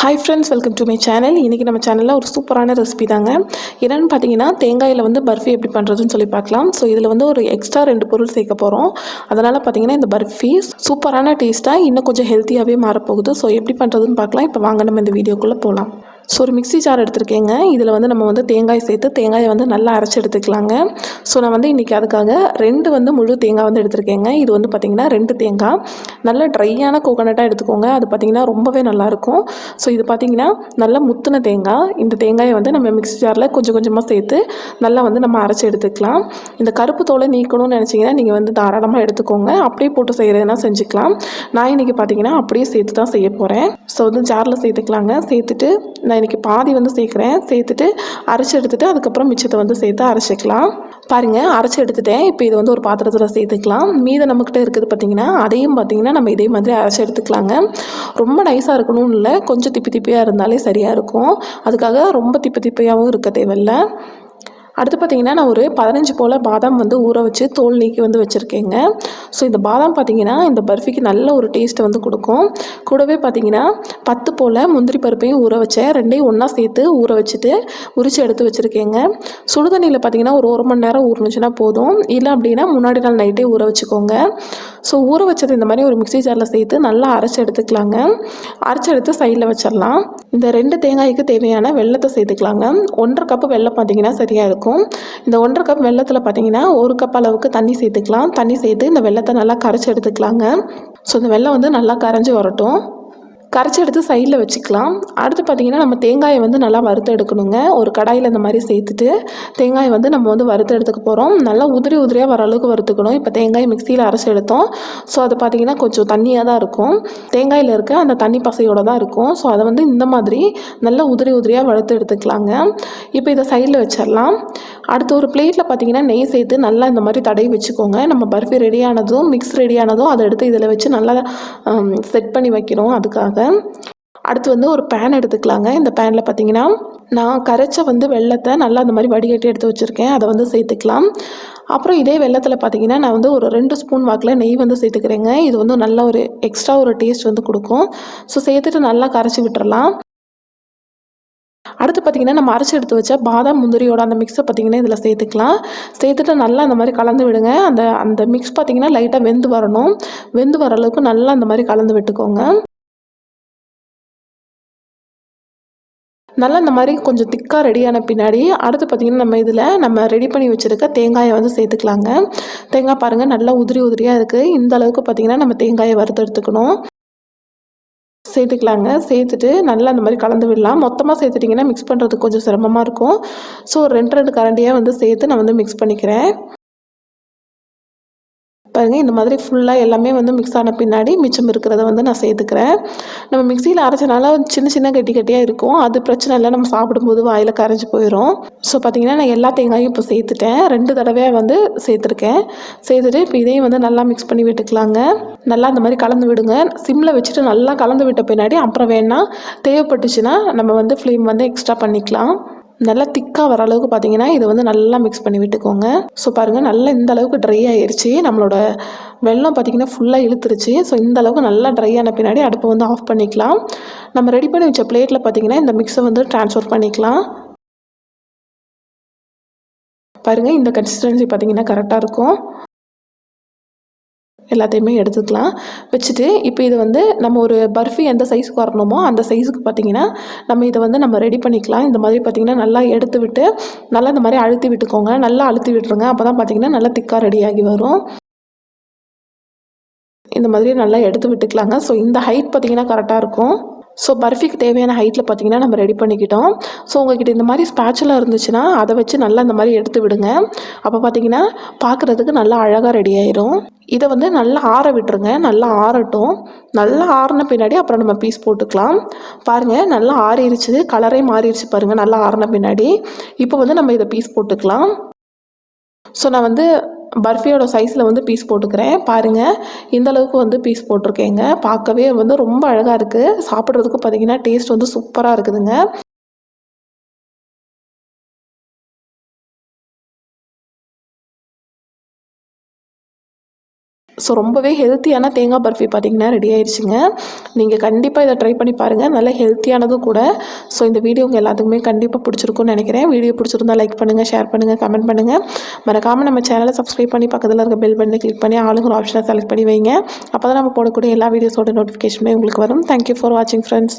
Hi friends, welcome to my channel. இன்றைக்கி நம்ம சேனலில் ஒரு சூப்பரான ரெசிபி தாங்க. என்னென்னு பார்த்தீங்கன்னா, தேங்காயில் வந்து பர்ஃபி எப்படி பண்ணுறதுன்னு சொல்லி பார்க்கலாம். ஸோ இதில் வந்து ஒரு எக்ஸ்ட்ரா 2 பொருள் சேர்க்க போகிறோம். அதனால் பார்த்தீங்கன்னா இந்த பர்ஃபி சூப்பரான டேஸ்ட்டாக இன்னும் கொஞ்சம் ஹெல்த்தியாகவே மாறப்போகுது. ஸோ எப்படி பண்ணுறதுன்னு பார்க்கலாம். இப்போ வாங்க நம்ம இந்த வீடியோக்குள்ளே போகலாம். ஸோ ஒரு மிக்ஸி ஜார் எடுத்துருக்கேங்க. இதில் வந்து நம்ம வந்து தேங்காய் சேர்த்து தேங்காயை வந்து நல்லா அரைச்சி எடுத்துக்கலாங்க. ஸோ நான் வந்து இன்றைக்கி அதுக்காக 2 வந்து முழு தேங்காய் வந்து எடுத்துருக்கேங்க. இது வந்து பார்த்திங்கன்னா 2 தேங்காய் நல்லா ட்ரையான கோகோனட்டாக எடுத்துக்கோங்க. அது பார்த்திங்கன்னா ரொம்பவே நல்லாயிருக்கும். ஸோ இது பார்த்திங்கன்னா நல்லா முத்தின தேங்காய். இந்த தேங்காயை வந்து நம்ம மிக்ஸி ஜாரில் கொஞ்சம் கொஞ்சமாக சேர்த்து நல்லா வந்து நம்ம அரைச்சி எடுத்துக்கலாம். இந்த கருப்பு தோலை நீக்கணும்னு நினச்சிங்கன்னா நீங்கள் வந்து தாராளமாக எடுத்துக்கோங்க. அப்படியே போட்டு செய்கிறதுனா செஞ்சுக்கலாம். நான் இன்றைக்கி பார்த்திங்கன்னா அப்படியே சேர்த்து தான் செய்ய போகிறேன். ஸோ வந்து ஜாரில் சேர்த்துக்கலாங்க. சேர்த்துட்டு நான் இன்றைக்கி பாதி வந்து சேர்க்குறேன். சேர்த்துட்டு அரைச்சி எடுத்துகிட்டு அதுக்கப்புறம் மிச்சத்தை வந்து சேர்த்து அரைச்சிக்கலாம். பாருங்கள், அரைச்சி எடுத்துட்டேன். இப்போ இது வந்து ஒரு பாத்திரத்தில் சேர்த்துக்கலாம். மீதம் நம்மக்கிட்ட இருக்குது பார்த்திங்கன்னா அதையும் பார்த்திங்கன்னா நம்ம இதே மாதிரி அரைச்சி எடுத்துக்கலாங்க. ரொம்ப நைஸாக இருக்கணும்னு இல்லை, கொஞ்சம் திப்பி திப்பியாக இருந்தாலே சரியாக இருக்கும். அதுக்காக ரொம்ப திப்பி திப்பியாகவும் இருக்க தேவையில்லை. அடுத்து பார்த்திங்கன்னா நான் ஒரு 15 போல் பாதாம் வந்து ஊற வச்சு தோல் நீக்கி வந்து வச்சுருக்கேங்க. ஸோ இந்த பாதாம் பார்த்திங்கன்னா இந்த பர்ஃபிக்கு நல்ல ஒரு டேஸ்ட்டை வந்து கொடுக்கும். கூடவே பார்த்திங்கன்னா 10 போல் முந்திரி பருப்பையும் ஊற வச்சேன். ரெண்டையும் ஒன்றா சேர்த்து ஊற வச்சுட்டு உரித்து எடுத்து வச்சுருக்கேங்க. சுடுதண்ணியில் பார்த்திங்கன்னா ஒரு 1 மணி நேரம் ஊறினுச்சுன்னா போதும். இல்லை அப்படின்னா முன்னாடி நாள் நைட்டே ஊற வச்சுக்கோங்க. ஸோ ஊற வச்சது இந்த மாதிரி ஒரு மிக்ஸி ஜாரில் சேர்த்து நல்லா அரைச்சி எடுத்துக்கலாங்க. அரைச்சி எடுத்து சைடில் வச்சிடலாம். இந்த 2 தேங்காய்க்கு தேவையான வெல்லத்தை சேர்த்துக்கலாங்க. 1.5 கப்பு வெல்லம் பார்த்திங்கன்னா சரியாக இருக்கும். இந்த 1.5 கப் வெல்லத்தில் பார்த்தீங்கன்னா 1 கப் அளவுக்கு தண்ணி சேர்த்துக்கலாம். தண்ணி சேர்த்து இந்த வெல்லத்தை நல்லா கரைச்சி எடுத்துக்கலாங்க. ஸோ இந்த வெல்லம் வந்து நல்லா கரைஞ்சி வரட்டும். கரைச்சி எடுத்து சைடில் வச்சுக்கலாம். அடுத்து பார்த்திங்கன்னா நம்ம தேங்காயை வந்து நல்லா வறுத்து எடுக்கணுங்க. ஒரு கடாயில் இந்த மாதிரி சேர்த்துட்டு தேங்காயை வந்து நம்ம வந்து வறுத்து எடுத்துக்க போகிறோம். நல்லா உதிரி உதிரியாக வர அளவுக்கு வறுத்துக்கணும். இப்போ தேங்காய் மிக்சியில் அரைச்சி எடுத்தோம். ஸோ அது பார்த்திங்கன்னா கொஞ்சம் தண்ணியாக தான் இருக்கும். தேங்காயில் இருக்க அந்த தண்ணி பசையோடு தான் இருக்கும். ஸோ அதை வந்து இந்த மாதிரி நல்லா உதிரி உதிரியாக வறுத்து எடுத்துக்கலாங்க. இப்போ இதை சைடில் வச்சிடலாம். அடுத்து ஒரு பிளேட்டில் பார்த்திங்கன்னா நெய் சேர்த்து நல்லா இந்த மாதிரி தடவி வச்சுக்கோங்க. நம்ம பர்ஃபி ரெடியானதும் மிக்ஸ் ரெடியானதும் அதை எடுத்து இதில் வச்சு நல்லா செட் பண்ணி வைக்கிறோம். அதுக்காக அடுத்து வந்து ஒரு பேன் எடுத்துக்கலாங்க. இந்த பேனில் பார்த்திங்கன்னா நான் கரைச்ச வந்து வெல்லத்தை நல்லா அந்த மாதிரி வடிகட்டி எடுத்து வச்சுருக்கேன். அதை வந்து சேர்த்துக்கலாம். அப்புறம் இதே வெல்லத்தில் பார்த்திங்கன்னா நான் வந்து ஒரு 2 ஸ்பூன் வாக்கில் நெய் வந்து சேர்த்துக்கிறேங்க. இது வந்து நல்ல ஒரு எக்ஸ்ட்ரா ஒரு டேஸ்ட் வந்து கொடுக்கும். ஸோ சேர்த்துட்டு நல்லா கரைச்சி விட்டுறலாம். அடுத்து பார்த்திங்கன்னா நம்ம அரைச்சி எடுத்து வச்ச பாதாம் முந்திரியோட அந்த மிக்ஸை பார்த்திங்கன்னா இதில் சேர்த்துக்கலாம். சேர்த்துட்டு நல்லா அந்த மாதிரி கலந்து விடுங்க. அந்த மிக்ஸ் பார்த்திங்கன்னா லைட்டாக வெந்து வரணும். வெந்து வர அளவுக்கு நல்லா அந்த மாதிரி கலந்து விட்டுக்கோங்க. நல்லா இந்த மாதிரி கொஞ்சம் திக்காக ரெடியான பின்னாடி அடுத்து பார்த்திங்கன்னா நம்ம ரெடி பண்ணி வச்சுருக்க தேங்காயை வந்து சேர்த்துக்கலாங்க. தேங்காய் பாருங்கள் நல்லா உதிரி உதிரியாக இருக்குது. இந்த அளவுக்கு பார்த்திங்கன்னா நம்ம தேங்காயை வறுத்து எடுத்துக்கணும். சேர்த்துக்கலாங்க. சேர்த்துட்டு நல்லா அந்த மாதிரி கலந்து விடலாம். மொத்தமாக சேர்த்துட்டிங்கன்னா மிக்ஸ் பண்ணுறதுக்கு கொஞ்சம் சிரமமாக இருக்கும். ஸோ 2 கரண்டியாக வந்து சேர்த்து நான் வந்து மிக்ஸ் பண்ணிக்கிறேன். பாருங்கள், இந்த மாதிரி ஃபுல்லாக எல்லாமே வந்து மிக்ஸ் ஆன பின்னாடி மிச்சம் இருக்கிறத வந்து நான் சேர்த்துக்கிறேன். நம்ம மிக்சியில் அரைச்சனால சின்ன சின்ன கட்டி கட்டியாக இருக்கும். அது பிரச்சனை இல்லை, நம்ம சாப்பிடும்போது வாயில் கரைஞ்சி போயிடும். ஸோ பார்த்திங்கன்னா நான் எல்லா தேங்காயும் இப்போ சேர்த்துட்டேன். 2 தடவையாக வந்து சேர்த்துருக்கேன். சேர்த்துட்டு இப்போ இதையும் வந்து நல்லா மிக்ஸ் பண்ணி விட்டுக்கலாங்க. நல்லா அந்த மாதிரி கலந்து விடுங்க. சிம்மில் வச்சுட்டு நல்லா கலந்து விட்ட பின்னாடி அப்புறம் வேணால் தேவைப்பட்டுச்சுன்னா நம்ம வந்து ஃப்ளேம் வந்து எக்ஸ்ட்ரா பண்ணிக்கலாம். நல்லா திக்காக வர அளவுக்கு பார்த்திங்கன்னா இதை வந்து நல்லா மிக்ஸ் பண்ணி விட்டுக்கோங்க. ஸோ பாருங்கள், நல்லா இந்த அளவுக்கு ட்ரை ஆகிடுச்சு. நம்மளோட வெல்லம் பார்த்திங்கன்னா ஃபுல்லாக இழுத்துருச்சு. ஸோ இந்த அளவுக்கு நல்லா ட்ரை ஆன பின்னாடி அடுப்பை வந்து ஆஃப் பண்ணிக்கலாம். நம்ம ரெடி பண்ணி வச்ச பிளேட்டில் பார்த்திங்கன்னா இந்த மிக்ஸை வந்து ட்ரான்ஸ்ஃபர் பண்ணிக்கலாம். பாருங்கள், இந்த கன்சிஸ்டன்சி பார்த்திங்கன்னா கரெக்டாக இருக்கும். எல்லாத்தையுமே எடுத்துக்கலாம். வச்சுட்டு இப்போ இது வந்து நம்ம ஒரு பர்ஃபி எந்த சைஸுக்கு வரணுமோ அந்த சைஸுக்கு பார்த்திங்கன்னா நம்ம இதை வந்து நம்ம ரெடி பண்ணிக்கலாம். இந்த மாதிரி பார்த்திங்கன்னா நல்லா எடுத்து விட்டு நல்லா இந்த மாதிரி அழுத்தி விட்டுக்கோங்க. நல்லா அழுத்தி விட்டுருங்க. அப்போ தான் பார்த்திங்கன்னா நல்லா திக்காக ரெடியாகி வரும். இந்த மாதிரி நல்லா எடுத்து விட்டுக்கலாங்க. ஸோ இந்த ஹைட் பார்த்திங்கன்னா கரெக்டாக இருக்கும். ஸோ பர்ஃபிக்கு தேவையான ஹைட்டில் பார்த்திங்கன்னா நம்ம ரெடி பண்ணிக்கிட்டோம். ஸோ உங்கள்கிட்ட இந்த மாதிரி ஸ்பேச்சுலா இருந்துச்சுன்னா அதை வச்சு நல்லா இந்த மாதிரி எடுத்து விடுங்க. அப்போ பார்த்திங்கன்னா பார்க்குறதுக்கு நல்லா அழகாக ரெடி ஆயிரும். இதை வந்து நல்லா ஆற விட்டுருங்க. நல்லா ஆறட்டும். நல்லா ஆறின பின்னாடி அப்புறம் நம்ம பீஸ் போட்டுக்கலாம். பாருங்கள், நல்லா ஆறிடுச்சு. கலரே மாறிடுச்சு பாருங்கள் நல்லா ஆறின பின்னாடி. இப்போ வந்து நம்ம இதை பீஸ் போட்டுக்கலாம். ஸோ நான் வந்து பர்ஃபியோட சைஸில் வந்து பீஸ் போட்டுக்கிறேன். பாருங்கள், இந்த அளவுக்கு வந்து பீஸ் போட்டிருக்கேங்க. பார்க்கவே வந்து ரொம்ப அழகாக இருக்குது. சாப்பிட்றதுக்கு பார்த்திங்கன்னா டேஸ்ட் வந்து சூப்பராக இருக்குதுங்க. ஸோ ரொம்பவே ஹெல்த்தியான தேங்காய் பர்ஃபி பார்த்திங்கன்னா ரெடி ஆயிடுச்சுங்க. நீங்கள் கண்டிப்பாக இதை ட்ரை பண்ணி பாருங்கள். நல்ல ஹெல்த்தியானதும் கூட. ஸோ இந்த வீடியோ உங்கள் எல்லாத்துக்குமே கண்டிப்பாக பிடிச்சிருக்கும்னு நினைக்கிறேன். வீடியோ பிடிச்சிருந்தா லைக் பண்ணுங்கள், ஷேர் பண்ணுங்கள், கமெண்ட் பண்ணுங்கள். மறக்காமல் நம்ம சேனலை சப்ஸ்கிரைப் பண்ணி பக்கத்தில் இருக்க பெல் பட்டனை கிளிக் பண்ணி ஆளுங்கிற ஆப்ஷனை செலக்ட் பண்ணி வைங்க. அப்போ தான் நம்ம போடக்கூடிய எல்லா வீடியோஸோட நோட்டிஃபிகேஷனுமே உங்களுக்கு வரும். தேங்க்யூ ஃபார் வாட்சிங் ஃப்ரெண்ட்ஸ்.